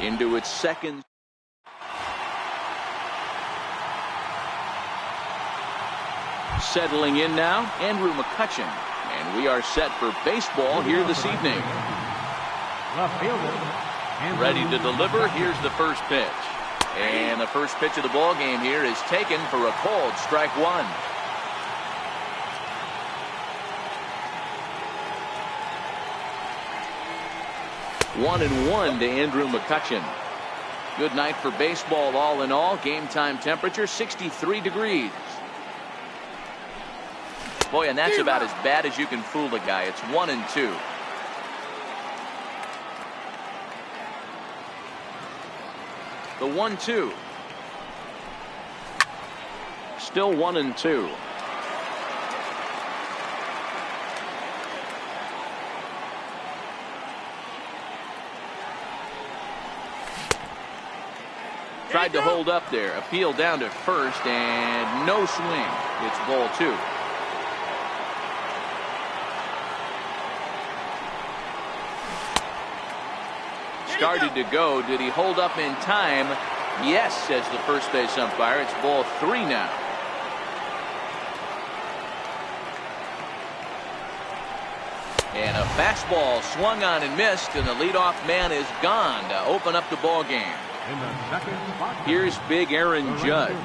into its second. Settling in now, Andrew McCutcheon. And we are set for baseball here this evening. Ready to deliver. Here's the first pitch. And the first pitch of the ball game here is taken for a called strike one. One and one to Andrew McCutcheon. Good night for baseball all in all. Game time temperature 63 degrees. Boy, and that's about as bad as you can fool a guy. It's 1-2. The 1-2. Still 1-2. Tried to hold up there. Appeal down to first and no swing. It's ball two. Started to go. Did he hold up in time? Yes, says the first base umpire. It's ball three now. And a fastball swung on and missed, and the leadoff man is gone to open up the ball game. Here's big Aaron Judge.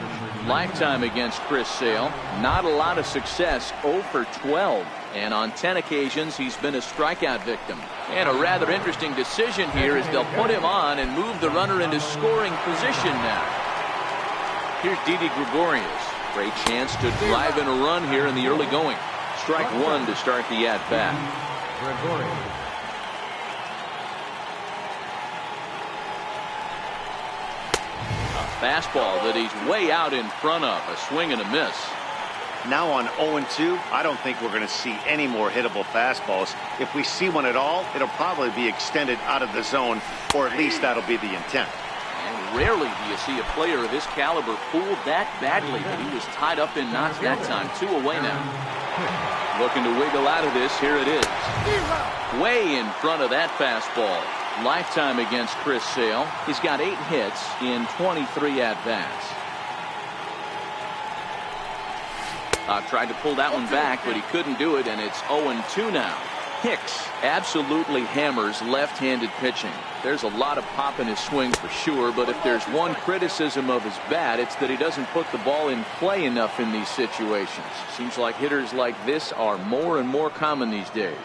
Lifetime against Chris Sale. Not a lot of success. 0 for 12. And on 10 occasions, he's been a strikeout victim. And a rather interesting decision here is they'll put him on and move the runner into scoring position now. Here's Didi Gregorius. Great chance to drive in a run here in the early going. Strike one to start the at-bat. A fastball that he's way out in front of. A swing and a miss. Now on 0-2, I don't think we're going to see any more hittable fastballs. If we see one at all, it'll probably be extended out of the zone, or at least that'll be the intent. And rarely do you see a player of his caliber fooled that badly, but he was tied up in knots that time. 2 away now. Looking to wiggle out of this. Here it is. Way in front of that fastball. Lifetime against Chris Sale. He's got 8 hits in 23 at-bats. Tried to pull that one back, but he couldn't do it, and it's 0-2 now. Hicks absolutely hammers left-handed pitching. There's a lot of pop in his swing for sure, but if there's one criticism of his bat, it's that he doesn't put the ball in play enough in these situations. Seems like hitters like this are more and more common these days.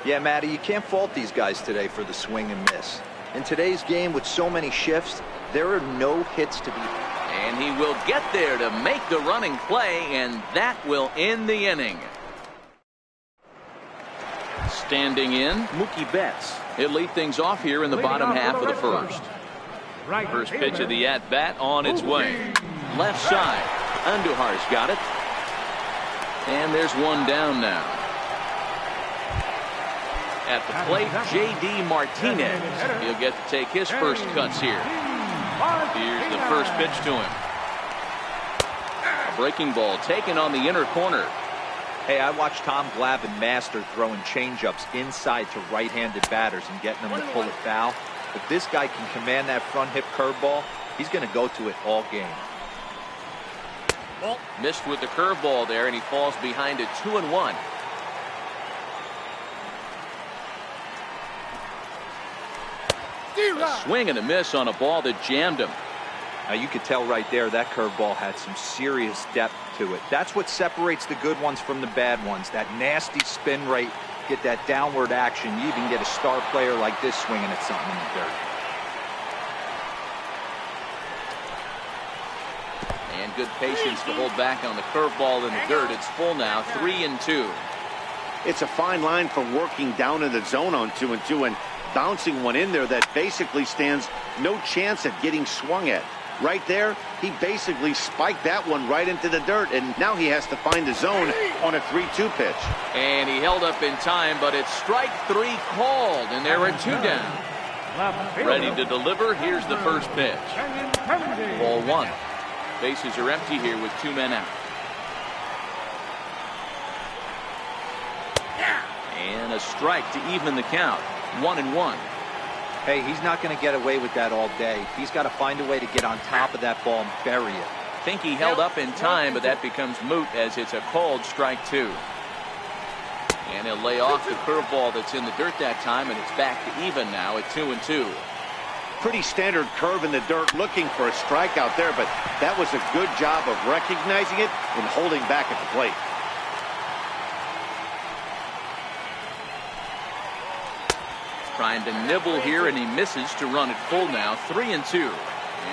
Yeah, Matty, you can't fault these guys today for the swing and miss. In today's game with so many shifts, there are no hits to be. And he will get there to make the running play, and that will end the inning. Standing in, Mookie Betts. He'll lead things off here in the bottom half of the first. First pitch of the at-bat on its way. Left side. Andujar's got it. And there's one down now. At the plate, J.D. Martinez. He'll get to take his first cuts here. Here's the first pitch to him. A breaking ball taken on the inner corner. Hey, I watched Tom Glavine master throwing changeups inside to right-handed batters and getting them to pull it foul. If this guy can command that front hip curveball, he's going to go to it all game. Missed with the curveball there, and he falls behind it 2-1. A swing and a miss on a ball that jammed him. Now you could tell right there that curveball had some serious depth to it. That's what separates the good ones from the bad ones. That nasty spin rate, get that downward action. You even get a star player like this swinging at something in the dirt. And good patience to hold back on the curveball in the dirt. It's full now, 3-2. It's a fine line for working down in the zone on 2-2 and bouncing one in there that basically stands no chance at getting swung at. Right there, he basically spiked that one right into the dirt, and now he has to find the zone on a 3-2 pitch. And he held up in time, but it's strike three called, and there are 2 down. Ready to deliver. Here's the first pitch. Ball 1. Bases are empty here with 2 men out. And a strike to even the count. 1-1. Hey, he's not going to get away with that all day. He's got to find a way to get on top of that ball and bury it. Think he held up in time, but that becomes moot as it's a called strike two. And he'll lay off the curveball that's in the dirt that time, and it's back to even now at 2-2. Pretty standard curve in the dirt, looking for a strikeout there, but that was a good job of recognizing it and holding back at the plate. Trying to nibble here, and he misses to run it full now, 3-2.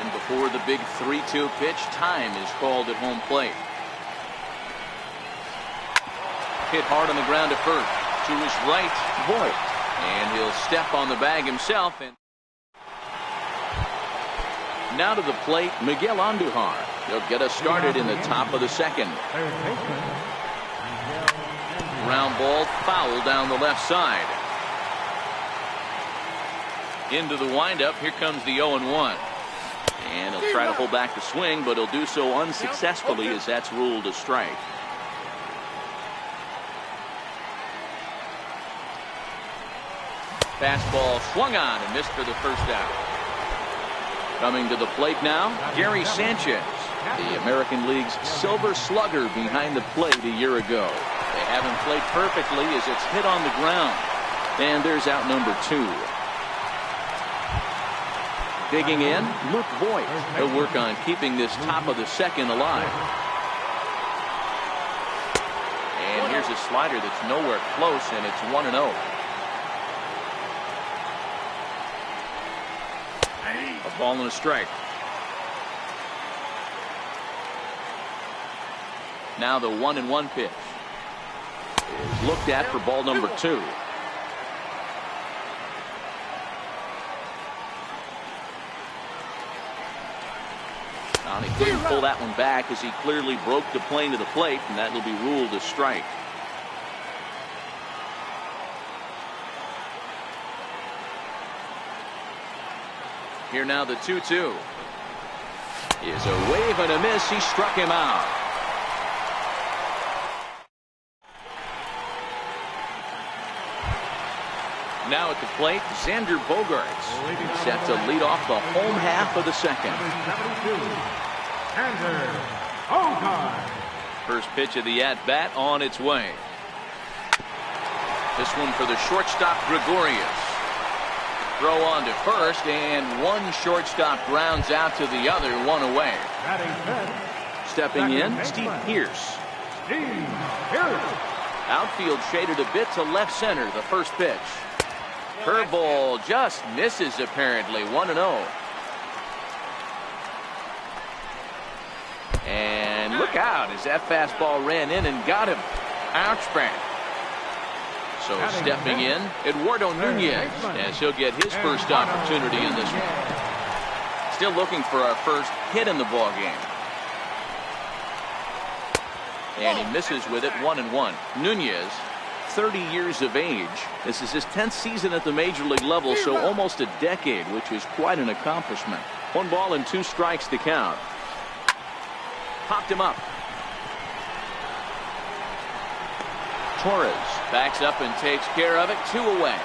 And before the big 3-2 pitch, time is called at home plate. Hit hard on the ground at first. To his right, Voigt. And he'll step on the bag himself. And now to the plate, Miguel Andujar. He'll get us started in the top of the second. Ground ball foul down the left side. Into the windup. Here comes the 0-1. And he'll try to hold back the swing, but he'll do so unsuccessfully as that's ruled a strike. Fastball swung on and missed for the first out. Coming to the plate now, Gary Sanchez, the American League's silver slugger behind the plate a year ago. They haven't played perfectly as it's hit on the ground. And there's out number 2. Digging in, Luke Voigt. He'll work on keeping this top of the second alive. And here's a slider that's nowhere close, and it's 1-0. A ball and a strike. Now the 1-1 pitch is looked at for ball number 2. He couldn't pull that one back as he clearly broke the plane to the plate, and that will be ruled a strike. Here now the 2-2 is a wave and a miss. He struck him out. Now at the plate, Xander Bogaerts set to lead off the home half of the second. First pitch of the at-bat on its way. This one for the shortstop, Gregorius. Throw on to first, and one shortstop grounds out to the other, one away. Stepping in, Steve Pearce. Outfield shaded a bit to left center, the first pitch. Curveball just misses apparently, 1-0. And look out as that fastball ran in and got him. Ouch back. So stepping in, Eduardo Nunez, as he'll get his first opportunity in this one. Still looking for our first hit in the ball game. And he misses with it, 1-1. Nunez, 30 years of age. This is his 10th season at the major league level, so almost a decade, which is quite an accomplishment. 1 ball and 2 strikes to count. Popped him up. Torres backs up and takes care of it. 2 away.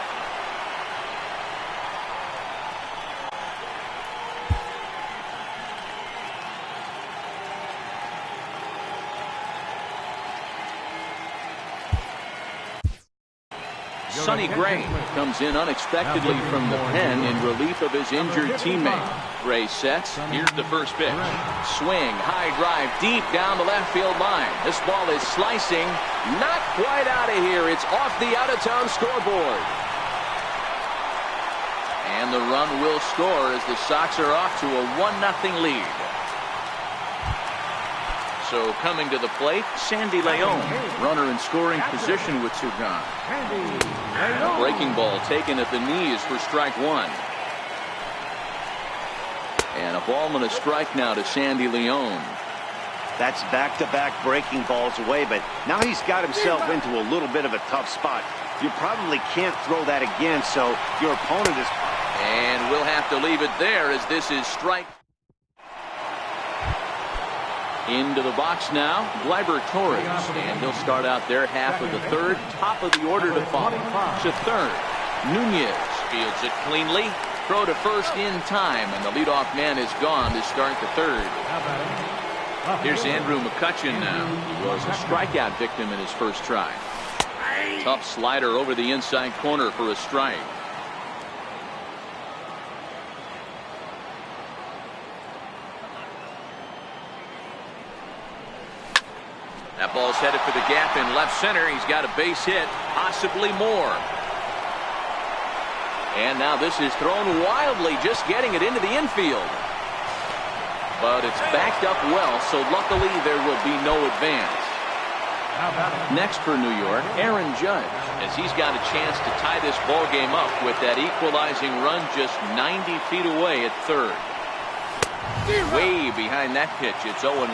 Sonny Gray comes in unexpectedly from the pen in relief of his injured teammate. Gray sets. Here's the first pitch. Swing, high drive, deep down the left field line. This ball is slicing. Not quite out of here. It's off the out-of-town scoreboard. And the run will score as the Sox are off to a 1-0 lead. So coming to the plate, Sandy Leon, runner in scoring position with 2 gone. A breaking ball taken at the knees for strike 1. And a ball and a strike now to Sandy Leon. That's back-to-back breaking balls away, but now he's got himself into a little bit of a tough spot. You probably can't throw that again, so your opponent is... And we'll have to leave it there as this is strike. Into the box now, Gleyber Torres, and he'll start out their half of the third. Top of the order to follow. To third, Nunez fields it cleanly. throw to first in time, and the leadoff man is gone to start the third. Here's Andrew McCutchen now. He was a strikeout victim in his first try. Tough slider over the inside corner for a strike. That ball's headed for the gap in left center. He's got a base hit, possibly more. And now this is thrown wildly, just getting it into the infield. But it's backed up well, so luckily there will be no advance. Next for New York, Aaron Judge, as he's got a chance to tie this ball game up with that equalizing run just 90 feet away at third. Way behind that pitch, it's 0-1.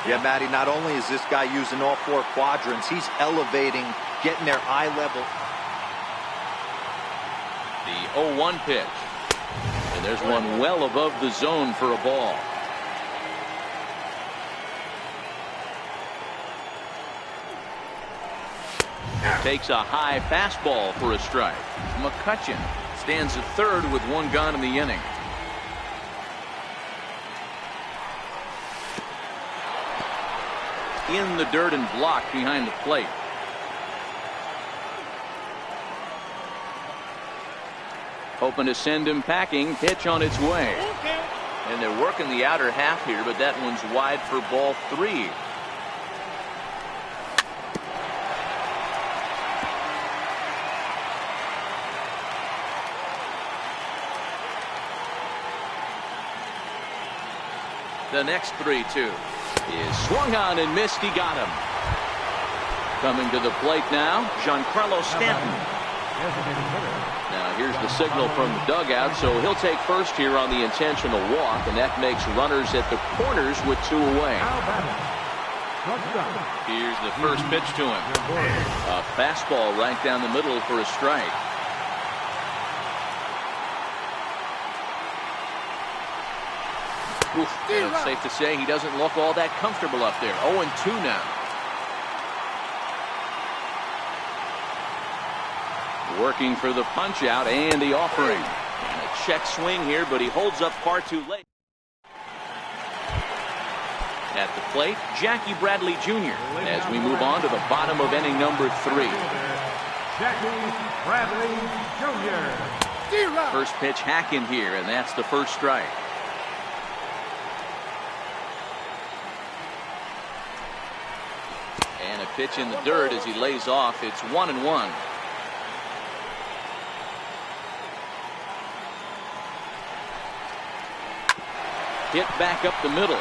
Yeah, Matty, not only is this guy using all four quadrants, he's elevating, getting their eye level. The 0-1 pitch. And there's one well above the zone for a ball. Takes a high fastball for a strike. McCutchen stands at third with one gone in the inning. In the dirt and blocked behind the plate. Hoping to send him packing. Pitch on its way. And they're working the outer half here, but that one's wide for ball 3. The next 3-2 is swung on and missed. He got him. Coming to the plate now, Giancarlo Stanton. Now here's the signal from the dugout, so he'll take first here on the intentional walk, and that makes runners at the corners with 2 away. Here's the first pitch to him. A fastball right down the middle for a strike. It's safe to say he doesn't look all that comfortable up there. 0-2 now. Working for the punch out and the offering. And a check swing here, but he holds up far too late. At the plate, Jackie Bradley Jr. as we move on to the bottom of inning number 3. Jackie Bradley Jr. First pitch hacking here, and that's the first strike. And a pitch in the dirt as he lays off. It's 1-1. Hit back up the middle.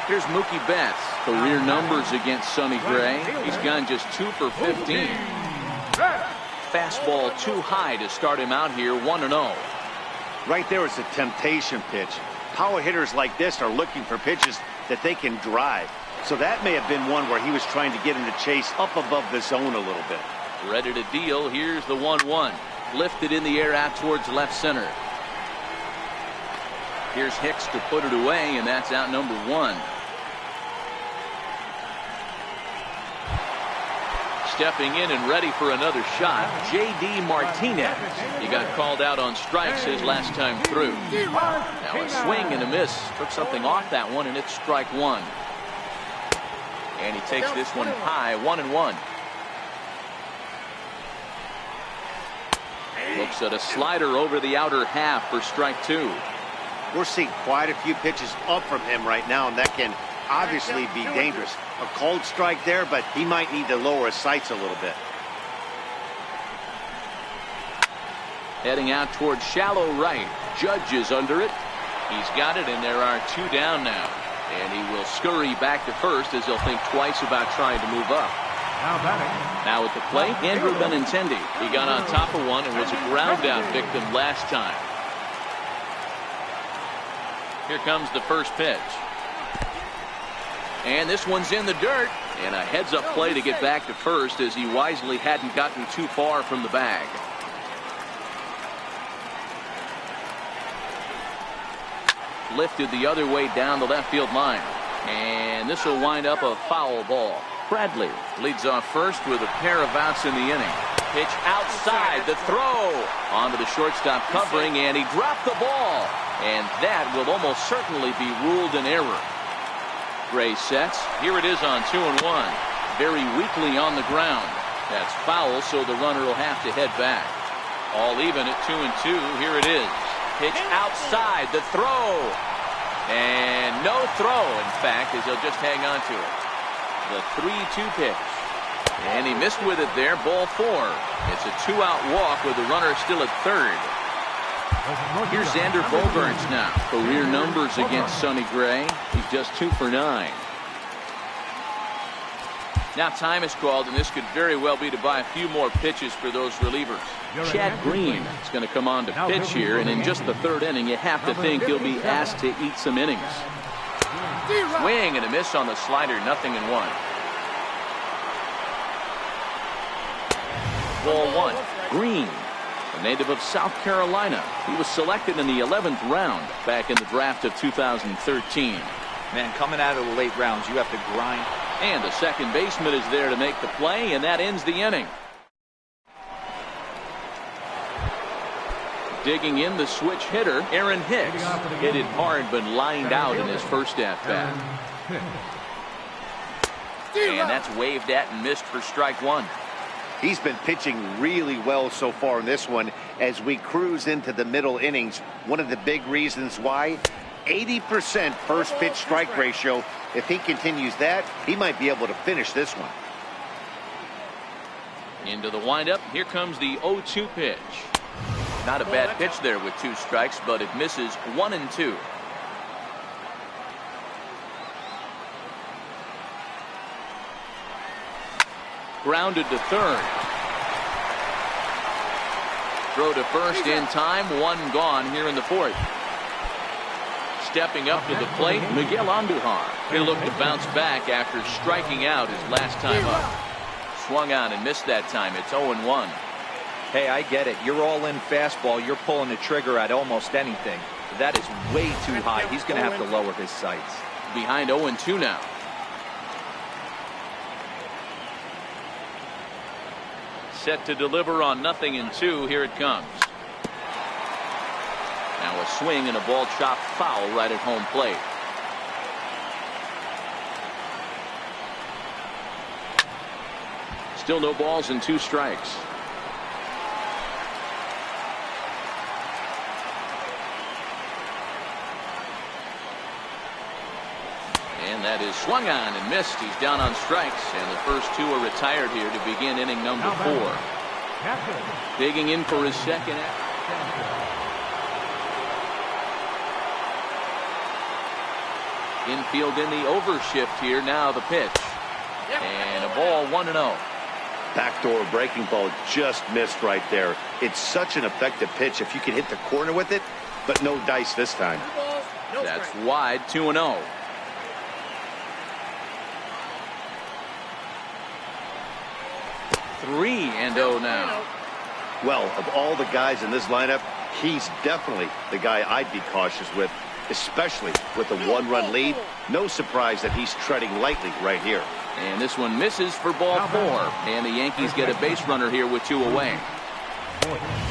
Here's Mookie Betts. Career numbers against Sonny Gray. He's gone just 2 for 15. Fastball too high to start him out here. 1-0. Right there is a temptation pitch. Power hitters like this are looking for pitches that they can drive. So that may have been one where he was trying to get him to chase up above the zone a little bit. Ready to deal. Here's the 1-1. Lifted in the air out towards left center. Here's Hicks to put it away, and that's out number 1. Stepping in and ready for another shot, J.D. Martinez. He got called out on strikes his last time through. Now a swing and a miss. Took something off that one, and it's strike 1. And he takes this one high. 1-1. Looks at a slider over the outer half for strike 2. We're seeing quite a few pitches up from him right now, and that can obviously be dangerous. A cold strike there, but he might need to lower his sights a little bit. Heading out towards shallow right. Judge is under it. He's got it, and there are 2 down now. And he will scurry back to first as he'll think twice about trying to move up. Now at the plate, Andrew Benintendi. He got on top of one and was a ground out victim last time. Here comes the first pitch. And this one's in the dirt. And a heads-up play to get back to first as he wisely hadn't gotten too far from the bag. Lifted the other way down the left field line. And this will wind up a foul ball. Bradley leads off first with a pair of outs in the inning. Pitch outside, the throw onto the shortstop covering, and he dropped the ball. And that will almost certainly be ruled an error. Gray sets. Here it is on 2-1. Very weakly on the ground. That's foul, so the runner will have to head back. All even at 2-2. Here it is. Pitch outside, the throw. And no throw, in fact, as he'll just hang on to it. The 3-2 pitch. And he missed with it there, ball 4. It's a 2-out walk with the runner still at third. Here's Xander Bogaerts now. Career numbers against Sonny Gray. He's just 2 for 9. Now time is called, and this could very well be to buy a few more pitches for those relievers. Chad Green is going to come on to pitch here, and in just the third inning, you have to think he'll be asked to eat some innings. Swing and a miss on the slider, 0-1. Ball 1. Green, a native of South Carolina. He was selected in the 11th round back in the draft of 2013. Man, coming out of the late rounds, you have to grind. And the second baseman is there to make the play, and that ends the inning. Digging in the switch hitter, Aaron Hicks. Hit it hard but lined out in his first at-bat. And that's waved at and missed for strike 1. He's been pitching really well so far in this one as we cruise into the middle innings. One of the big reasons why, 80% first pitch strike ratio. If he continues that, he might be able to finish this one. Into the windup. Here comes the 0-2 pitch. Not a bad pitch there with 2 strikes, but it misses 1-2. Grounded to third. Throw to first in time. 1 gone here in the 4th. Stepping up to the plate, Miguel Andujar. He'll look to bounce back after striking out his last time up. Swung on and missed that time. It's 0-1. Hey, I get it. You're all in fastball. You're pulling the trigger at almost anything. That is way too high. He's going to have to lower his sights. Behind 0-2 now. Set to deliver on 0-2. Here it comes. Now a swing and a ball chopped foul right at home plate. Still no balls and 2 strikes. And that is swung on and missed. He's down on strikes, and the first 2 are retired here to begin inning number 4. Digging in for his second. Infield in the overshift here. Now the pitch. And a ball 1-0. Backdoor breaking ball just missed right there. It's such an effective pitch if you can hit the corner with it, but no dice this time. That's wide. 2-0. Three and 0 now. Well, of all the guys in this lineup, he's definitely the guy I'd be cautious with, especially with a 1-run lead. No surprise that he's treading lightly right here. And this one misses for ball 4. And the Yankees get a base runner here with 2 away.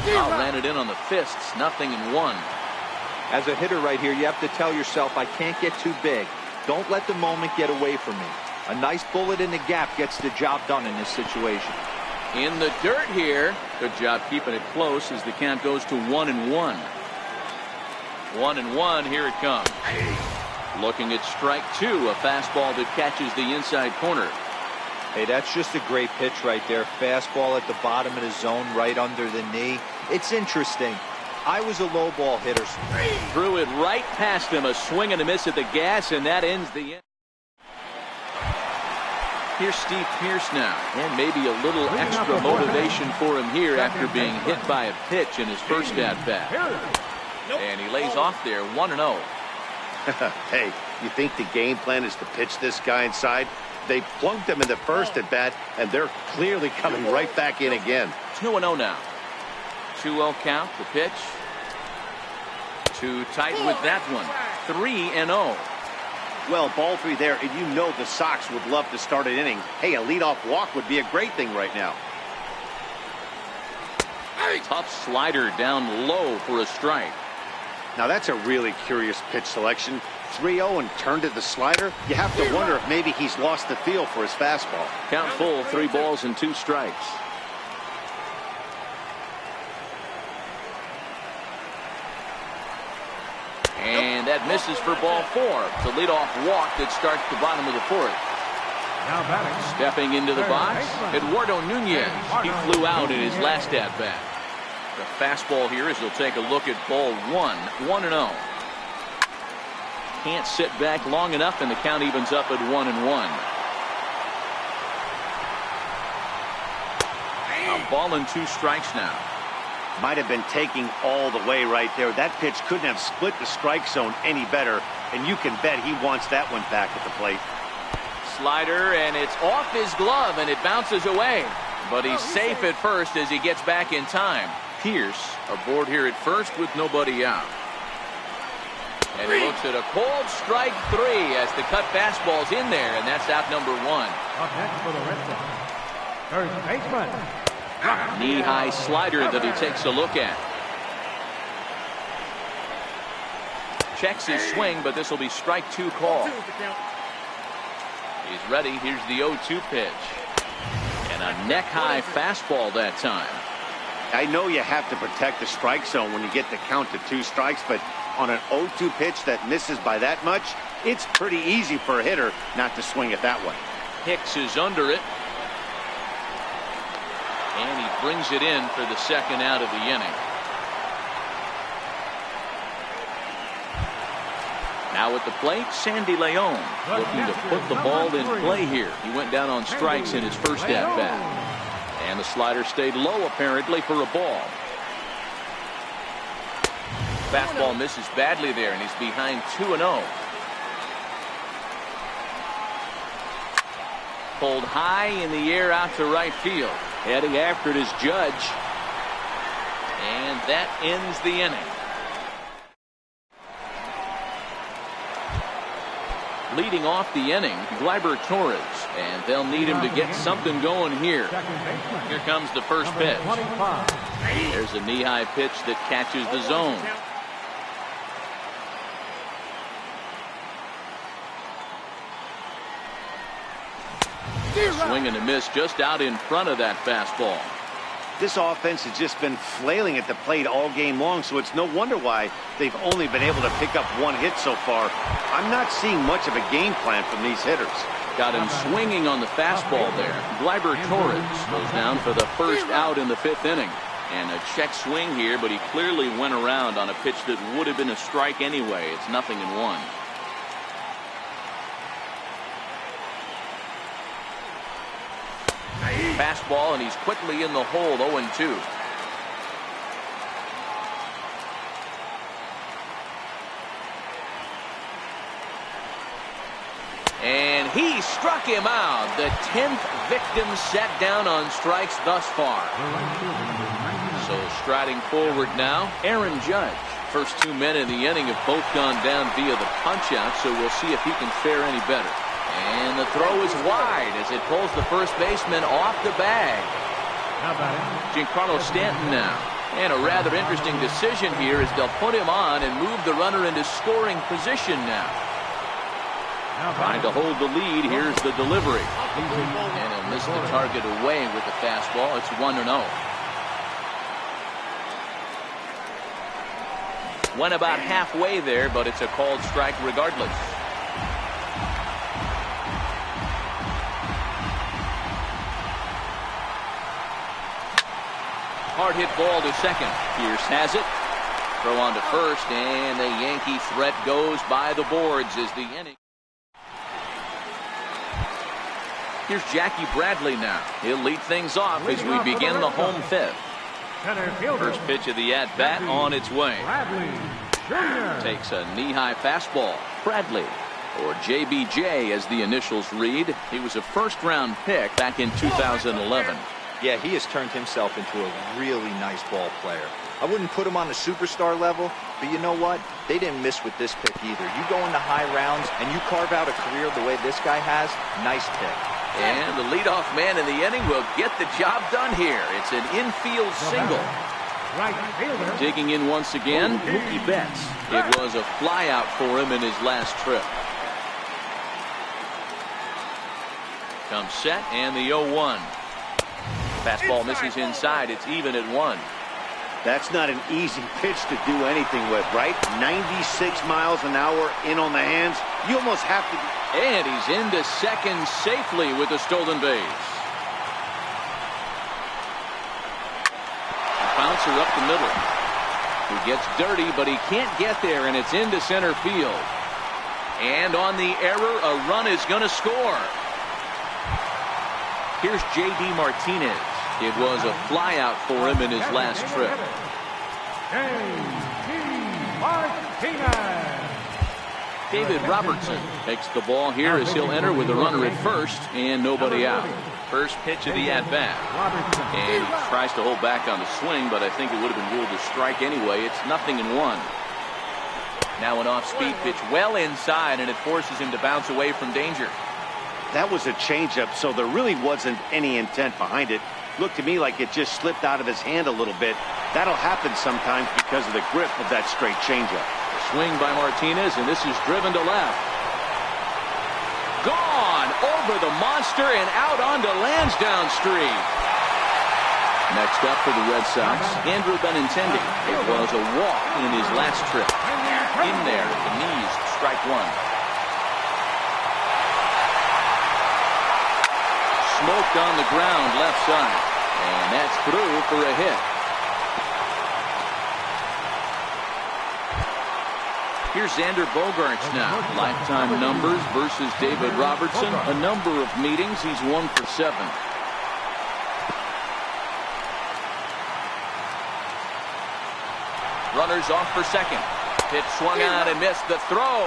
Landed in on the fists. 0-1. As a hitter right here, you have to tell yourself, I can't get too big. Don't let the moment get away from me. A nice bullet in the gap gets the job done in this situation. In the dirt here. Good job keeping it close as the count goes to 1-1. 1-1. Here it comes. Looking at strike 2. A fastball that catches the inside corner. Hey, that's just a great pitch right there. Fastball at the bottom of the zone, right under the knee. It's interesting. I was a low ball hitter. Threw it right past him. A swing and a miss at the gas, and that ends the inning. Here's Steve Pearce now, and maybe a little extra motivation for him here after being hit by a pitch in his first at-bat. And he lays off there, 1-0. Hey, you think the game plan is to pitch this guy inside? They plunked him in the first at-bat, and they're clearly coming right back in again. 2-0 now. 2-0 count, the pitch. Too tight with that one. 3-0. Well, ball three there, and you know the Sox would love to start an inning. Hey, a leadoff walk would be a great thing right now. Tough slider down low for a strike. Now that's a really curious pitch selection. 3-0 and turned to the slider. You have to wonder if maybe he's lost the feel for his fastball. Count full, 3 balls and 2 strikes. And that misses for ball 4. The leadoff walk that starts the bottom of the 4th. Now batting. Stepping into the box, Eduardo Nunez. He flew out in his last at-bat. The fastball here as he'll take a look at ball 1. 1-0. Can't sit back long enough, and the count evens up at 1-1. A ball and 2 strikes now. Might have been taking all the way right there. That pitch couldn't have split the strike zone any better, and you can bet he wants that one back at the plate. Slider, and it's off his glove, and it bounces away. But he's safe at first as he gets back in time. Pierce aboard here at first with nobody out. And he looks at a cold strike 3 as the cut fastball's in there, and that's out number 1. Up next for the Red Sox, first baseman. Knee-high slider that he takes a look at. Checks his swing, but this will be strike 2 call. He's ready. Here's the 0-2 pitch. And a neck-high fastball that time. I know you have to protect the strike zone when you get the count to 2 strikes, but on an 0-2 pitch that misses by that much, it's pretty easy for a hitter not to swing at that one. Hicks is under it. And he brings it in for the 2nd out of the inning. Now at the plate, Sandy Leon looking to put the ball in play here. He went down on strikes in his first at-bat. And the slider stayed low apparently for a ball. Fastball misses badly there, and he's behind 2-0. Pulled high in the air out to right field. Heading after it is Judge. And that ends the inning. Leading off the inning, Gleyber Torres. And they'll need him to get something going here. Here comes the first pitch. There's a knee-high pitch that catches the zone. Swing and a miss just out in front of that fastball. This offense has just been flailing at the plate all game long, so it's no wonder why they've only been able to pick up 1 hit so far. I'm not seeing much of a game plan from these hitters. Got him swinging on the fastball there. Gleyber Torres goes down for the first out in the 5th inning. And a check swing here, but he clearly went around on a pitch that would have been a strike anyway. It's 0-1. Fastball, and he's quickly in the hole. 0-2. And he struck him out. The 10th victim set down on strikes thus far. So striding forward now, Aaron Judge. First 2 men in the inning have both gone down via the punch-out, so we'll see if he can fare any better. And the throw is wide as it pulls the first baseman off the bag. Giancarlo Stanton now. And a rather interesting decision here as they'll put him on and move the runner into scoring position now. Trying to hold the lead. Here's the delivery. And he'll miss the target away with the fastball. It's 1-0. Went about halfway there, but it's a called strike regardless. Hard hit ball to second. Pierce has it. Throw on to first, and the Yankee threat goes by the boards as the inning. Here's Jackie Bradley now. He'll lead things off as we begin the home 5th. First pitch of the at-bat on its way. Takes a knee-high fastball. Bradley, or JBJ as the initials read. He was a first-round pick back in 2011. Yeah, he has turned himself into a really nice ball player. I wouldn't put him on the superstar level, but you know what? They didn't miss with this pick either. You go into high rounds and you carve out a career the way this guy has, nice pick. And the leadoff man in the inning will get the job done here. It's an infield single. Right fielder. Digging in once again, Mookie Betts. It was a flyout for him in his last trip. Comes set and the 0-1. Fastball misses inside. It's even at 1. That's not an easy pitch to do anything with, right? 96 miles an hour in on the hands. You almost have to. And he's into second safely with the stolen base. A bouncer up the middle. He gets dirty, but he can't get there, and it's into center field. And on the error, a run is going to score. Here's J.D. Martinez. It was a flyout for him in his last trip. David Robertson takes the ball here as he'll enter with a runner at first and nobody out. First pitch of the at-bat. And he tries to hold back on the swing, but I think it would have been ruled a strike anyway. It's 0-1. Now an off-speed pitch well inside, and it forces him to bounce away from danger. That was a changeup, so there really wasn't any intent behind it. Looked to me like it just slipped out of his hand a little bit. That'll happen sometimes because of the grip of that straight changeup. Swing by Martinez, and this is driven to left. Gone over the monster and out onto Lansdowne Street. Next up for the Red Sox, Andrew Benintendi. It was a walk in his last trip. In there at the knees, strike 1. Smoked on the ground left side, and that's through for a hit. Here's Xander Bogaerts now. Lifetime numbers versus David Robertson. A number of meetings. He's 1 for 7. Runners off for second. Pitch swung on and missed. The throw.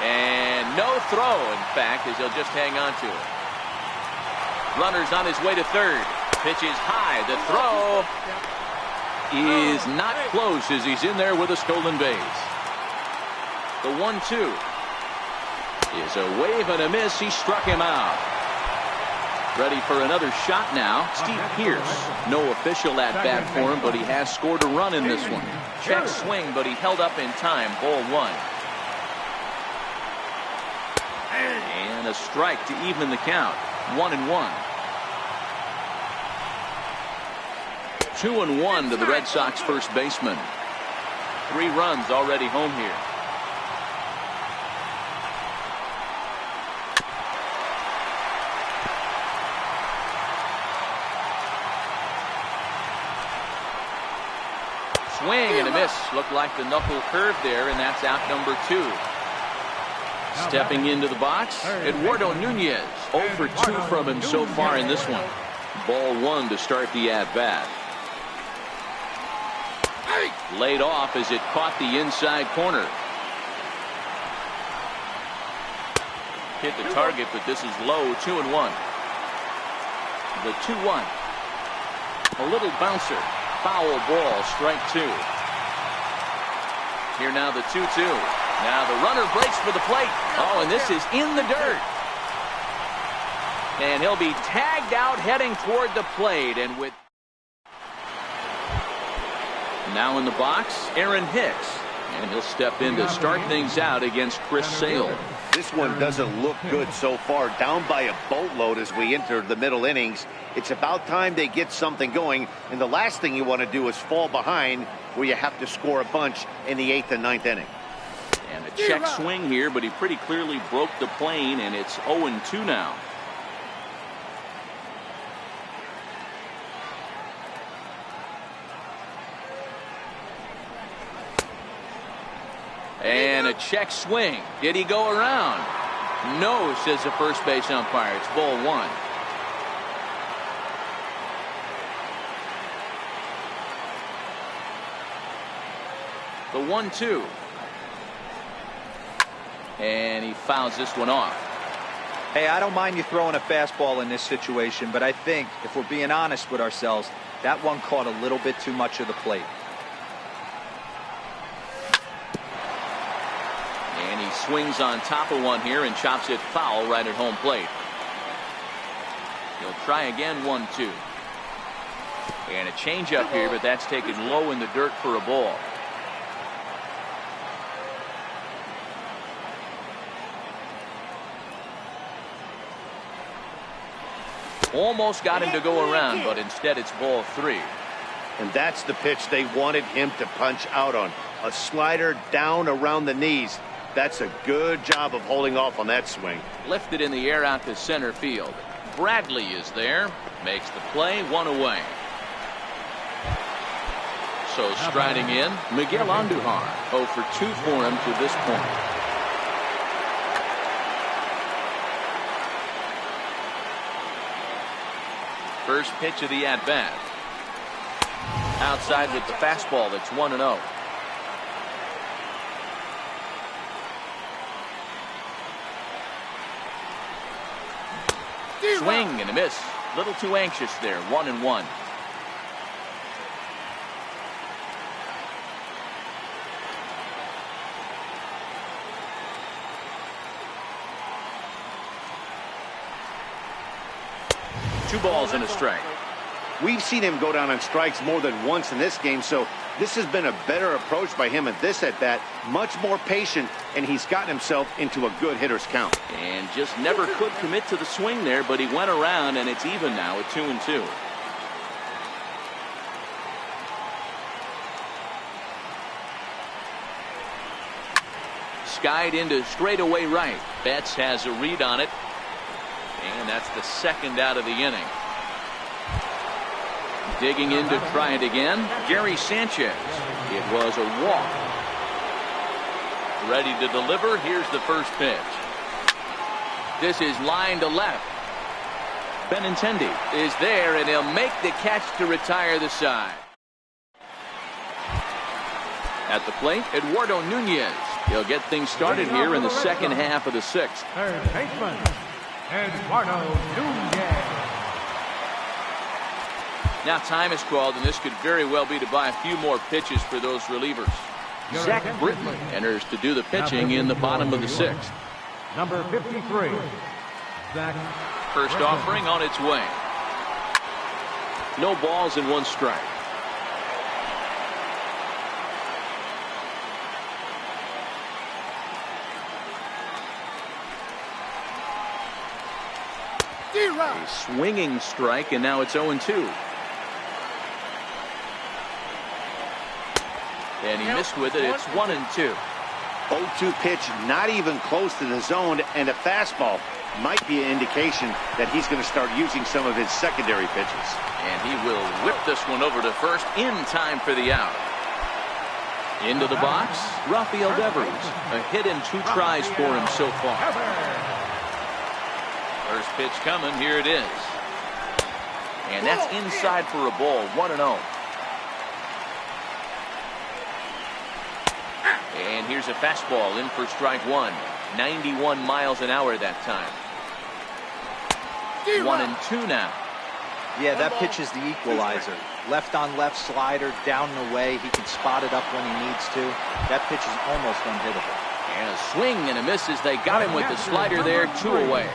And no throw, in fact, as he'll just hang on to it. Runner's on his way to third. Pitch is high. The throw is not close as he's in there with a stolen base. The 1-2 is a wave and a miss. He struck him out. Ready for another shot now. Steve Pearce. No official at bat for him, but he has scored a run in this one. Check swing, but he held up in time. Ball 1. And a strike to even the count. 1-1. 2-1 to the Red Sox first baseman. 3 runs already home here. Swing and a miss. Looked like the knuckle curve there, and that's out number 2. Stepping into the box, Eduardo Nunez. 0 for 2 from him so far in this one. Ball 1 to start the at-bat. Laid off as it caught the inside corner. Hit the target, but this is low. 2-1. The 2-1. A little bouncer. Foul ball. Strike 2. Here now the 2-2. Now the runner breaks for the plate. Oh, and this is in the dirt. And he'll be tagged out heading toward the plate. And with now in the box, Aaron Hicks. And he'll step in to start things out against Chris Sale. This one doesn't look good so far. Down by a boatload as we enter the middle innings. It's about time they get something going. And the last thing you want to do is fall behind where you have to score a bunch in the 8th and 9th inning. And a check swing here, but he pretty clearly broke the plane, and it's 0-2 now. And a check swing. Did he go around? No, says the first base umpire. It's ball 1. The 1-2. And he fouls this one off. Hey, I don't mind you throwing a fastball in this situation, but I think if we're being honest with ourselves, that one caught a little bit too much of the plate. And he swings on top of one here and chops it foul right at home plate. He'll try again, 1-2. And a changeup here, but that's taken low in the dirt for a ball. Almost got him to go around, but instead it's ball 3. And that's the pitch they wanted him to punch out on. A slider down around the knees. That's a good job of holding off on that swing. Lifted in the air out to center field. Bradley is there. Makes the play, 1 away. So striding in, Miguel Andujar. 0 for 2 for him to this point. First pitch of the at-bat. Outside with the fastball. That's 1-0. Swing and a miss. Little too anxious there. 1-1. Two balls and a strike. We've seen him go down on strikes more than once in this game, so this has been a better approach by him at this at-bat. Much more patient, and he's gotten himself into a good hitter's count. And just never could commit to the swing there, but he went around, and it's even now at 2-2. Skied into straightaway right. Betts has a read on it. And that's the second out of the inning. Digging in to try it again, Gary Sanchez. It was a walk. Ready to deliver. Here's the first pitch. This is line to left. Benintendi is there, and he'll make the catch to retire the side. At the plate, Eduardo Nunez. He'll get things started here in the second half of the 6th. Third baseman, Eduardo Nunez. Now time is called, and this could very well be to buy a few more pitches for those relievers. Zach Britton enters to do the pitching in the bottom of the 6th. Number 53, Zach. First offering on its way. No balls and 1 strike. A swinging strike, and now it's 0-2. And he missed with it. It's 1-2. 0-2 pitch, not even close to the zone, and a fastball might be an indication that he's going to start using some of his secondary pitches. And he will whip this one over to first in time for the out. Into the box, Rafael Devers. A hit in 2 tries for him so far. First pitch coming. Here it is. And that's inside for a ball. 1-0. And here's a fastball in for strike 1. 91 miles an hour that time. 1-2 now. Yeah, that pitch is the equalizer. Left on left slider, down and away. He can spot it up when he needs to. That pitch is almost unhittable. And a swing and a miss as they got him with the slider there. 2 away.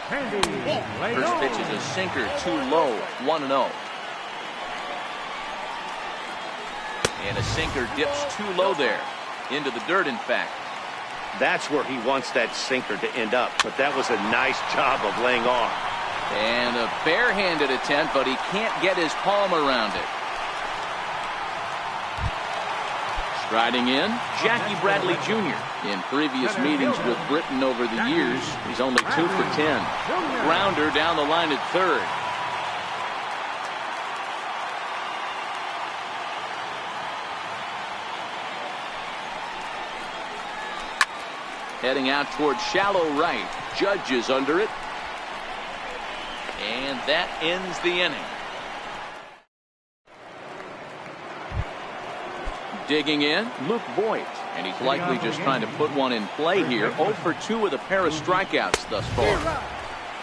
First pitch is a sinker, too low. 1-0. And a sinker dips too low there. Into the dirt, in fact. That's where he wants that sinker to end up, but that was a nice job of laying off. And a barehanded attempt, but he can't get his palm around it. Striding in, Jackie Bradley Jr. In previous meetings with Britton over the years, he's only 2 for 10. Grounder down the line at third. Heading out towards shallow right. Judge is under it. And that ends the inning. Digging in, Luke Voigt. And he's likely just trying to put one in play here. 0 for 2 with a pair of strikeouts thus far.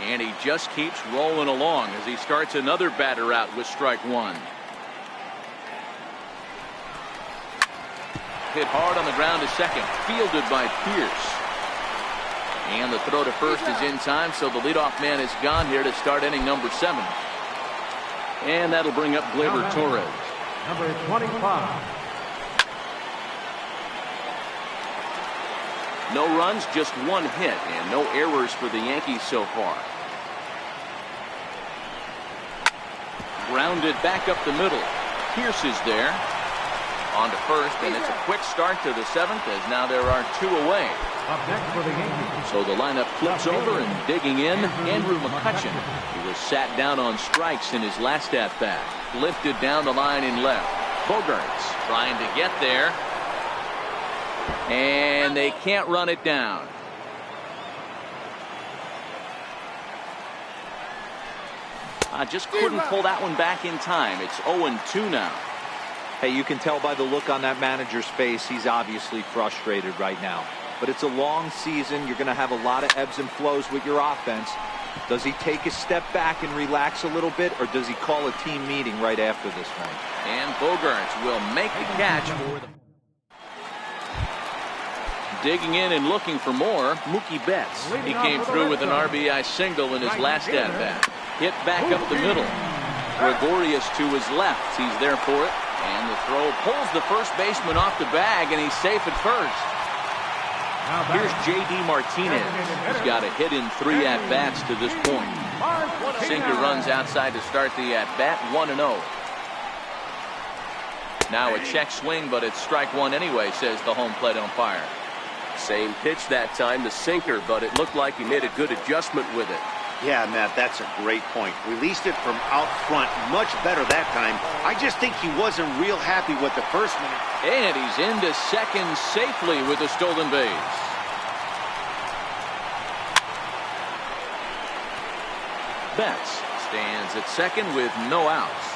And he just keeps rolling along as he starts another batter out with strike one. Hit hard on the ground to second. Fielded by Pierce. And the throw to first is in time, so the leadoff man is gone here to start inning number 7. And that'll bring up Gleyber Torres. Number 25. No runs, just 1 hit, and no errors for the Yankees so far. Grounded back up the middle. Pierce is there. On to first, and it's a quick start to the 7th, as now there are 2 away. Up next for the Yankees. So the lineup flips over, and digging in, Andrew McCutchen. He was sat down on strikes in his last at-bat. Lifted down the line in left. Bogarts trying to get there. And they can't run it down. I just couldn't pull that one back in time. It's 0-2 now. Hey, you can tell by the look on that manager's face, he's obviously frustrated right now. But it's a long season. You're going to have a lot of ebbs and flows with your offense. Does he take a step back and relax a little bit, or does he call a team meeting right after this one? And Bogarts will make the catch for them. Digging in and looking for more, Mookie Betts. He came through with an RBI single in his last at-bat. Hit back up the middle. Gregorius to his left. He's there for it. And the throw pulls the first baseman off the bag, and he's safe at first. Here's J.D. Martinez. He's got a hit in 3 at-bats to this point. Sinker runs outside to start the at-bat, 1-0. Now a check swing, but it's strike one anyway, says the home plate umpire. Same pitch that time, the sinker, but it looked like he made a good adjustment with it. Yeah, Matt, that's a great point. Released it from out front much better that time. I just think he wasn't real happy with the first minute. And he's into second safely with a stolen base. Betts stands at second with no outs.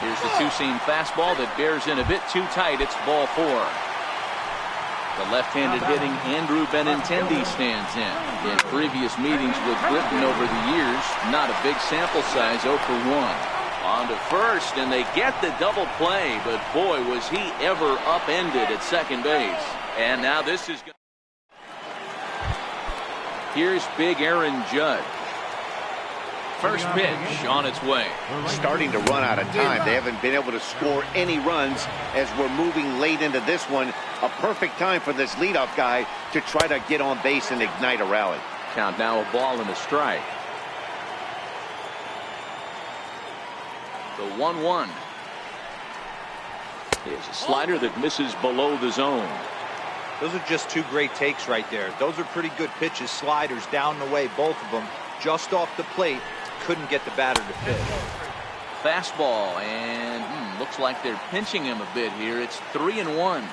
Here's the two-seam fastball that bears in a bit too tight. It's ball 4. The left-handed hitting Andrew Benintendi stands in. In previous meetings with Britton over the years, not a big sample size, 0 for 1. On to first, and they get the double play, but boy, was he ever upended at second base. And now this is... Here's big Aaron Judge. First pitch on its way. Starting to run out of time. They haven't been able to score any runs as we're moving late into this one. A perfect time for this leadoff guy to try to get on base and ignite a rally. Count now a ball and a strike. The 1-1. Here's a slider that misses below the zone. Those are just 2 great takes right there. Those are pretty good pitches. Sliders down the way, both of them. Just off the plate. Couldn't get the batter to pitch. Fastball, and looks like they're pinching him a bit here. It's 3-1.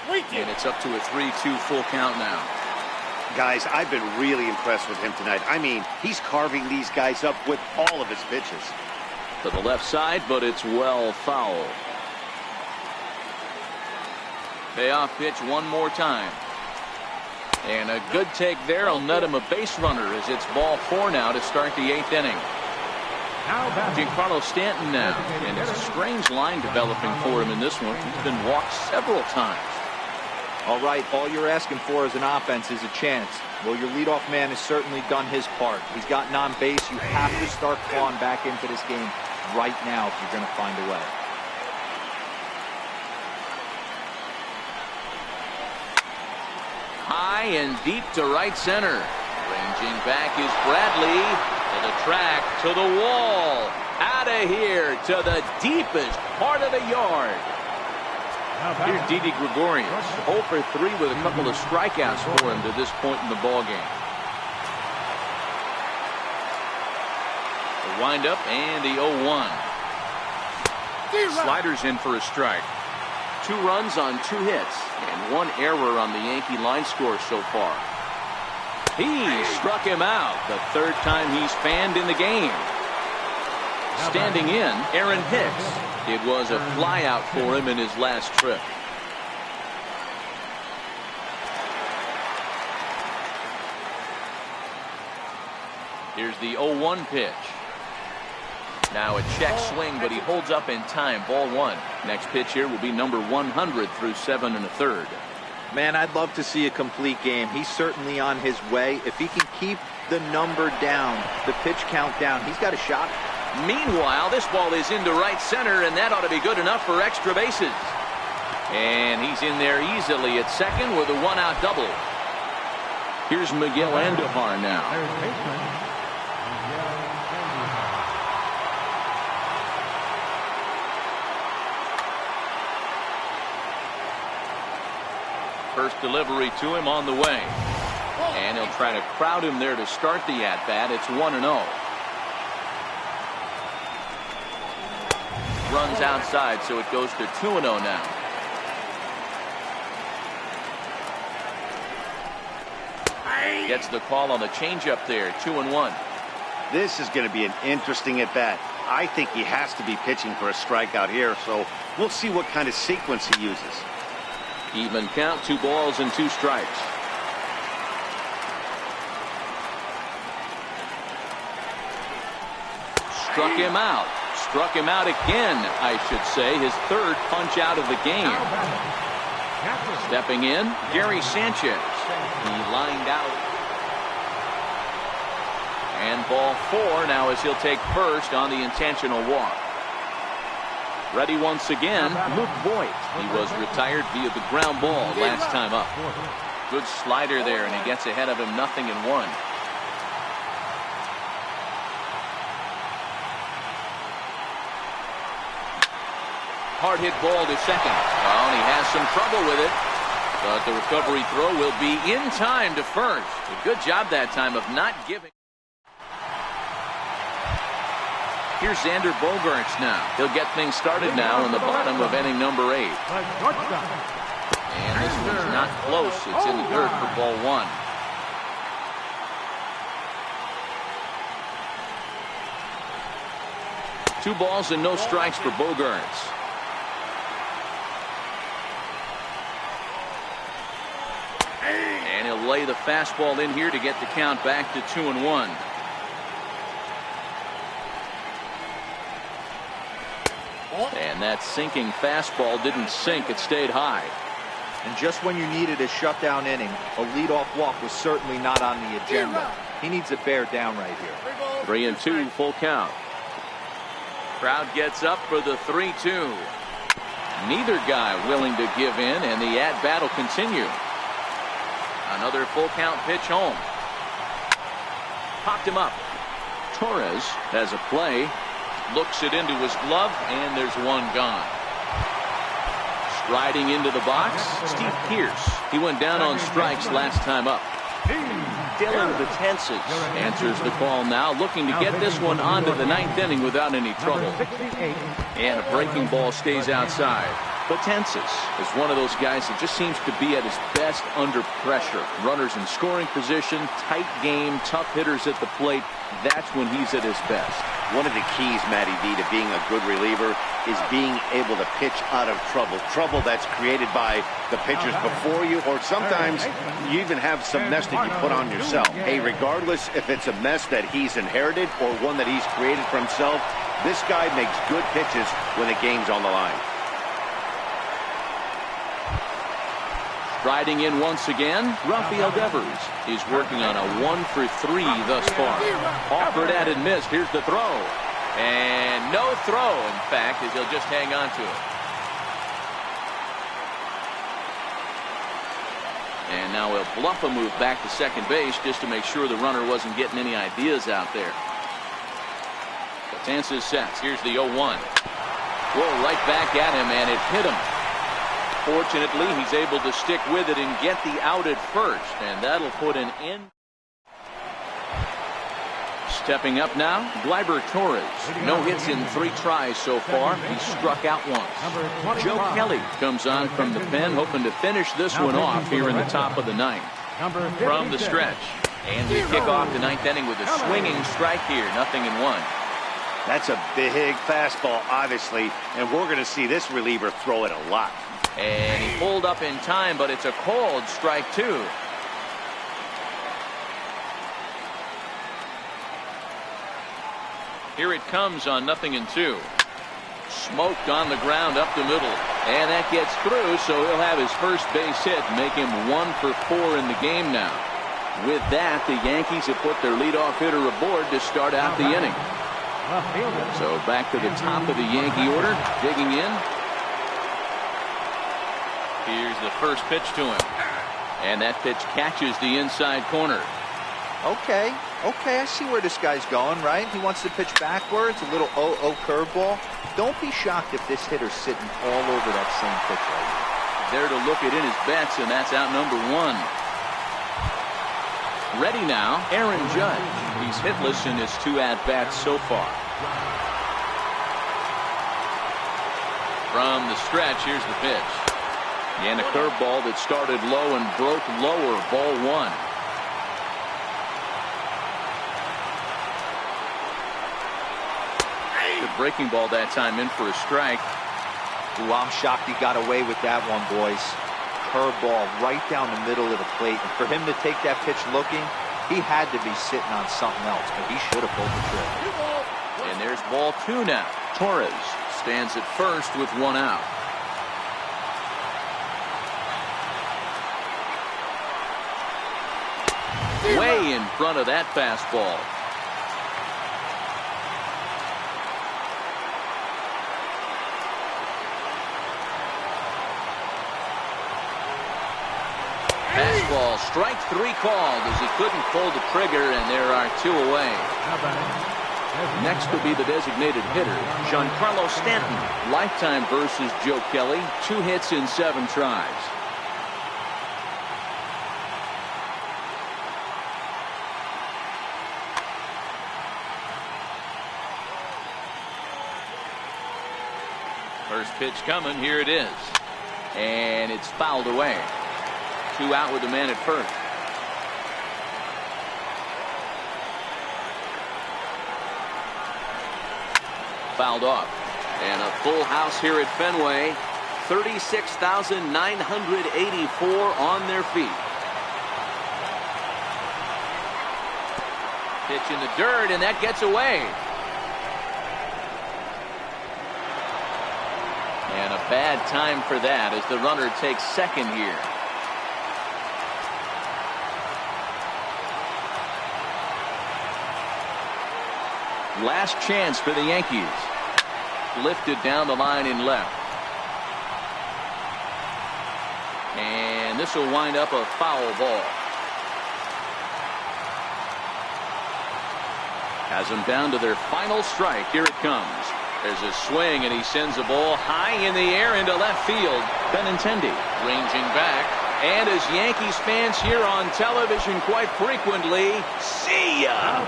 And it's up to a 3-2 full count now. Guys, I've been really impressed with him tonight. I mean, he's carving these guys up with all of his pitches. To the left side, but it's well fouled. Payoff pitch one more time. And a good take there will net him a base runner as it's ball 4 now to start the 8th inning. Giancarlo Stanton now, and it's a strange line developing for him in this one. He's been walked several times. All right, all you're asking for as an offense is a chance. Well, your leadoff man has certainly done his part. He's gotten on base. You have to start clawing back into this game right now if you're going to find a way. High and deep to right center. Ranging back is Bradley. To the track, to the wall. Out of here to the deepest part of the yard. Here's Didi Gregorius. 0 for 3 with a couple of strikeouts for him to this point in the ballgame. The windup and the 0-1. Sliders in for a strike. 2 runs on 2 hits and 1 error on the Yankee line score so far. He struck him out the 3rd time he's fanned in the game. Standing in, Aaron Hicks. It was a flyout for him in his last trip. Here's the 0-1 pitch. Now a check swing, but he holds up in time. Ball one. Next pitch here will be number 100 through 7 1/3. Man, I'd love to see a complete game. He's certainly on his way. If he can keep the number down, the pitch count down, he's got a shot. Meanwhile, this ball is into right center, and that ought to be good enough for extra bases. And he's in there easily at second with a 1-out double. Here's Miguel Andujar now. First delivery to him on the way. And he'll try to crowd him there to start the at-bat. It's 1-0. Runs outside, so it goes to 2-0 now. Gets the call on the changeup there. 2-1. This is going to be an interesting at-bat. I think he has to be pitching for a strikeout here, so we'll see what kind of sequence he uses. Even count, 2 balls and 2 strikes. Struck him out. Struck him out again, I should say. His 3rd punch out of the game. Stepping in, Gary Sanchez. He lined out. And ball 4 now as he'll take first on the intentional walk. Ready once again, Luke Voigt. He was retired via the ground ball last time up. Good slider there, and he gets ahead of him 0-1. Hard hit ball to second. Well, and he has some trouble with it. But the recovery throw will be in time to first. A good job that time of not giving. Here's Xander Bogaerts now. He'll get things started now in the bottom of inning number 8. And this one's not close. It's in the dirt for ball 1. Two balls and no strikes for Bogaerts. And he'll lay the fastball in here to get the count back to 2-1. And that sinking fastball didn't sink. It stayed high. And just when you needed a shutdown inning, a leadoff walk was certainly not on the agenda. He needs to bear down right here. 3-2, full count. Crowd gets up for the 3-2. Neither guy willing to give in, and the at-bat will continue. Another full count pitch home. Popped him up. Torres has a play. Looks it into his glove, and there's one gone. Striding into the box, Steve Pearce. He went down on strikes last time up. Dylan Betances answers the call now, looking to get this one onto the 9th inning without any trouble. And a breaking ball stays outside. Betances is one of those guys that just seems to be at his best under pressure. Runners in scoring position, tight game, tough hitters at the plate. That's when he's at his best. One of the keys, Matty V, to being a good reliever is being able to pitch out of trouble. Trouble that's created by the pitchers before you, or sometimes you even have some mess that you put on yourself. Hey, regardless if it's a mess that he's inherited or one that he's created for himself, this guy makes good pitches when the game's on the line. Striding in once again, Rafael Devers. He's working on a 1-for-3 thus far. Offered at and missed. Here's the throw. And no throw, in fact, as he'll just hang on to it. And now he'll bluff a move back to second base just to make sure the runner wasn't getting any ideas out there. Betances sets. Here's the 0-1. Whoa, right back at him, and it hit him. Fortunately, he's able to stick with it and get the out at first, and that'll put an end. Stepping up now, Gleyber Torres. No hits in 3 tries so far. He struck out once. Joe Kelly comes on from the pen, hoping to finish this one off here in the top of the 9th. From the stretch. And we kick off the 9th inning with a swinging strike here. 0-1. That's a big fastball, obviously, and we're going to see this reliever throw it a lot. And he pulled up in time, but it's a called strike two. Here it comes on 0-2. Smoked on the ground up the middle, and that gets through, so he'll have his first base hit, make him 1 for 4 in the game now. With that, the Yankees have put their leadoff hitter aboard to start out the inning. So back to the top of the Yankee order, digging in. Here's the first pitch to him, and that pitch catches the inside corner. Okay, I see where this guy's going, right? He wants to pitch backwards, a little 0-0 curveball. Don't be shocked if this hitter's sitting all over that same pitch right now. There to look it in his bets, and that's out number 1. Ready now, Aaron Judge. He's hitless in his 2 at-bats so far. From the stretch, here's the pitch. And a curveball that started low and broke lower, ball 1. The breaking ball that time in for a strike. Ooh, I'm shocked he got away with that one, boys. Curveball right down the middle of the plate. And for him to take that pitch looking, he had to be sitting on something else, but he should have pulled the trigger. And there's ball 2 now. Torres stands at first with 1 out. Way in front of that fastball. Fastball, strike 3 called as he couldn't pull the trigger, and there are 2 away. Next will be the designated hitter, Giancarlo Stanton. Lifetime versus Joe Kelly, 2 hits in 7 tries. First pitch coming, here it is. And it's fouled away. 2 out with the man at first. Fouled off. And a full house here at Fenway. 36,984 on their feet. Pitch in the dirt, and that gets away. And a bad time for that as the runner takes second here. Last chance for the Yankees. Lifted down the line in left. And this will wind up a foul ball. Has them down to their final strike. Here it comes. There's a swing, and he sends a ball high in the air into left field. Benintendi ranging back. And as Yankees fans here on television quite frequently, see ya!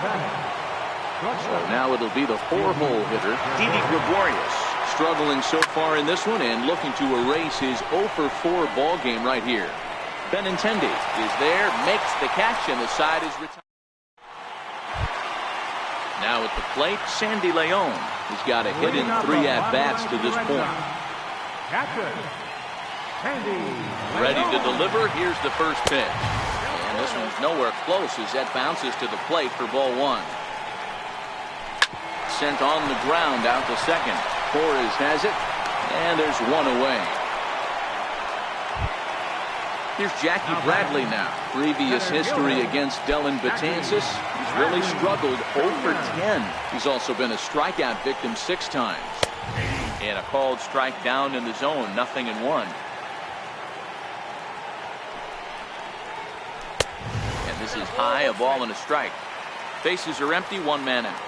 So now it'll be the 4-hole hitter, Didi Gregorius, struggling so far in this one and looking to erase his 0 for 4 ball game right here. Benintendi is there, makes the catch, and the side is retired. Now at the plate, Sandy Leon has got a hit in 3 at-bats to this point. Ready to deliver. Here's the first pitch. And this one's nowhere close as that bounces to the plate for ball 1. Sent on the ground out to second. Torres has it, and there's 1 away. Here's Jackie Bradley now. Previous history against Dellin Betances. He's really struggled 0 for 10. He's also been a strikeout victim 6 times. And a called strike down in the zone, 0-1. And this is high, a ball and a strike. Bases are empty, 1 man out.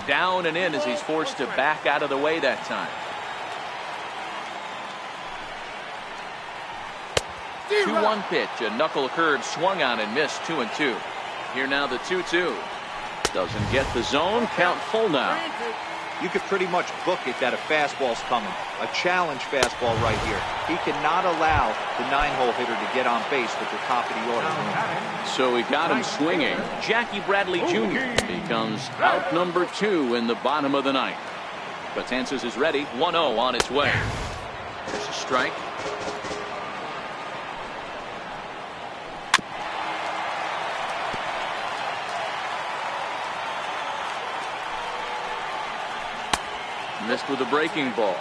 Down and in as he's forced to back out of the way that time. 2-1 pitch, a knuckle curve swung on and missed, 2-2. Here now the 2-2. Doesn't get the zone, count full now. you could pretty much book it that a fastball's coming. A challenge fastball right here. He cannot allow the 9-hole hitter to get on base with the top of the order. So he got him swinging. Jackie Bradley Jr. becomes out number 2 in the bottom of the ninth. Betances is ready. 1-0 on its way. There's a strike. Missed with a breaking ball.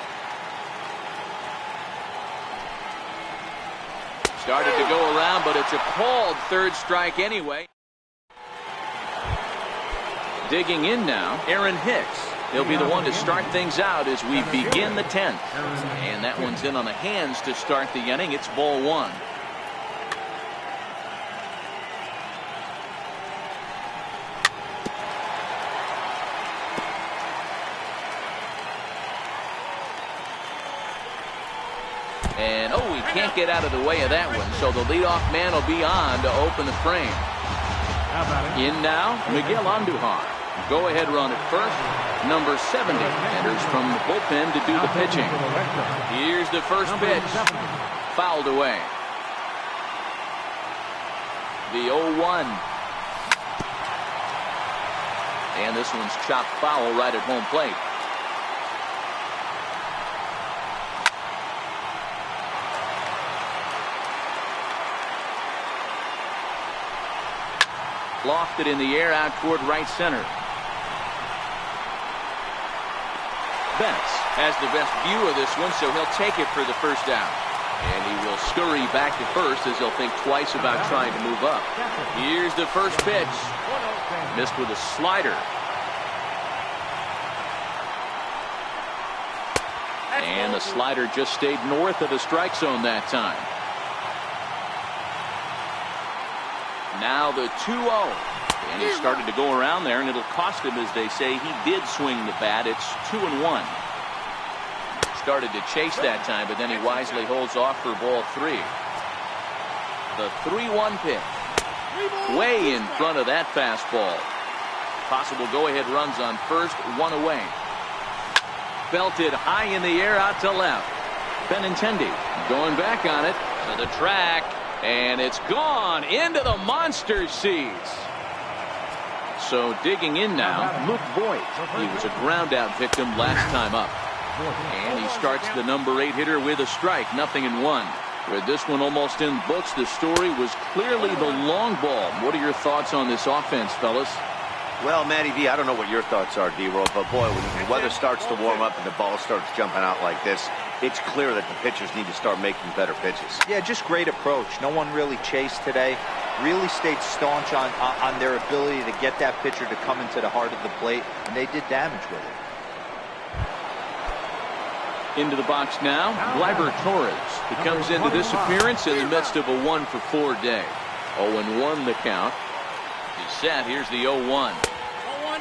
Started to go around, but it's a called third strike anyway. Digging in now, Aaron Hicks. He'll be the one to start things out as we begin the 10th. And that one's in on the hands to start the inning. It's ball 1. And, oh, he can't get out of the way of that one. So the leadoff man will be on to open the frame. In now, Miguel Andujar. Go-ahead run at first. Number 70 enters from the bullpen to do the pitching. Here's the first pitch. Fouled away. The 0-1. And this one's chopped foul right at home plate. Lofted in the air out toward right center. Betts has the best view of this one, so he'll take it for the first out. And he will scurry back to first as he'll think twice about trying to move up. Here's the first pitch. Missed with a slider. And the slider just stayed north of the strike zone that time. Now the 2-0. And he started to go around there, and it'll cost him, as they say. He did swing the bat. It's 2-1. Started to chase that time, but then he wisely holds off for ball 3. The 3-1 pitch. Way in front of that fastball. Possible go-ahead runs on first, 1 away. Belted high in the air out to left. Benintendi going back on it to the track. And it's gone into the monster seats. So digging in now, Luke Voigt. He was a ground out victim last time up. And he starts the number 8 hitter with a strike, 0-1. With this one almost in books, the story was clearly the long ball. What are your thoughts on this offense, fellas? Well, Matty V, I don't know what your thoughts are, D-Roll, but boy, when the weather starts to warm up and the ball starts jumping out like this, it's clear that the pitchers need to start making better pitches. Yeah, just great approach. No one really chased today. Really stayed staunch on their ability to get that pitcher to come into the heart of the plate, and they did damage with it. Into the box now, Gleyber Torres. He comes into this appearance in the midst of a 1-for-4 day. 0-1 the count. He's set. Here's the 0-1.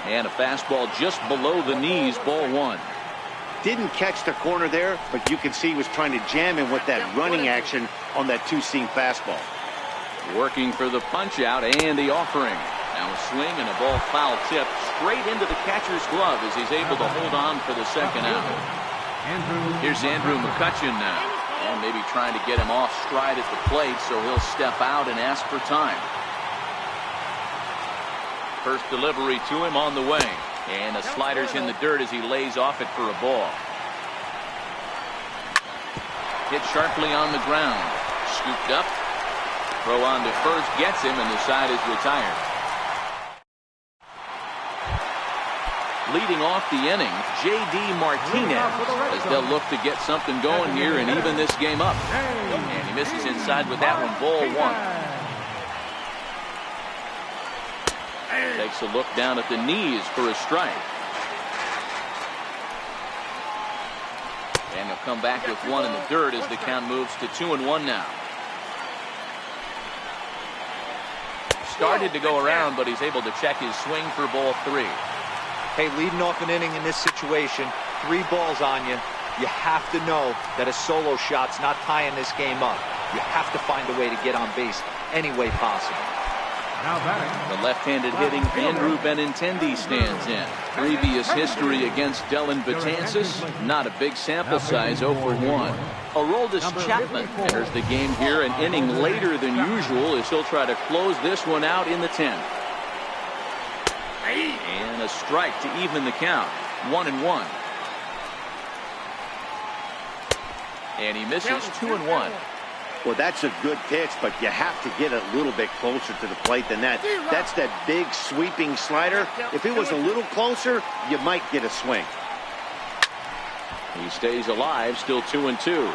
And a fastball just below the knees, ball 1. Didn't catch the corner there, but you can see he was trying to jam him with that running action on that two-seam fastball. Working for the punch-out and the offering. Now a swing and a ball foul tip straight into the catcher's glove as he's able to hold on for the second out. Here's Andrew McCutchen now. And maybe trying to get him off stride at the plate, so he'll step out and ask for time. First delivery to him on the way. And the slider's in the dirt as he lays off it for a ball. Hit sharply on the ground. Scooped up. Throw on to first gets him, and the side is retired. Leading off the inning, J.D. Martinez, as they'll look to get something going here and even this game up. And he misses inside with that one, ball 1. Takes a look down at the knees for a strike. And he'll come back with one in the dirt as the count moves to 2-1 now. Started to go around, but he's able to check his swing for ball 3. Hey, leading off an inning in this situation, 3 balls on you. You have to know that a solo shot's not tying this game up. You have to find a way to get on base any way possible. Now batting. The left-handed hitting Andrew Benintendi stands in. Previous history against Dellin Betances, not a big sample size, 0 for 1. Aroldis Chapman enters the game here an inning later than usual as he'll try to close this one out in the 10th. And a strike to even the count. 1-1. And he misses 2-1. Well, that's a good pitch, but you have to get a little bit closer to the plate than that. That's that big sweeping slider. If it was a little closer, you might get a swing. He stays alive, still 2-2.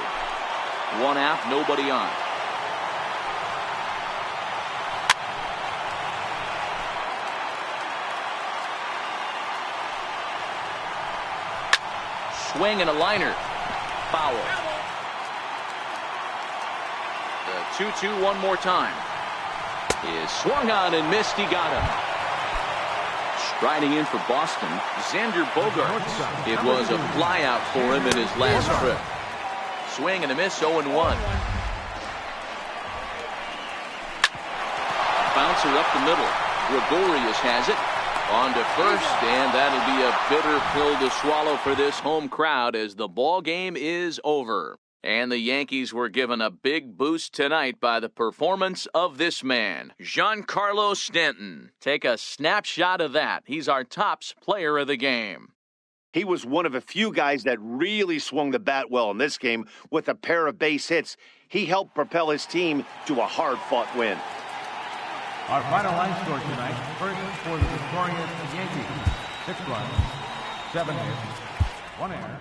1 out, nobody on. Swing and a liner. Foul. The 2-2 one more time. Is swung on and missed. He got him. Striding in for Boston, Xander Bogaerts. It was a flyout for him in his last trip. Swing and a miss, 0-1. Bouncer up the middle. Gregorius has it. On to first, and that'll be a bitter pill to swallow for this home crowd as the ball game is over. And the Yankees were given a big boost tonight by the performance of this man, Giancarlo Stanton. Take a snapshot of that. He's our tops player of the game. He was one of a few guys that really swung the bat well in this game with a pair of base hits. He helped propel his team to a hard-fought win. Our final line score tonight, first for the victorious Yankees, 6 runs, 7 hits, 1 error.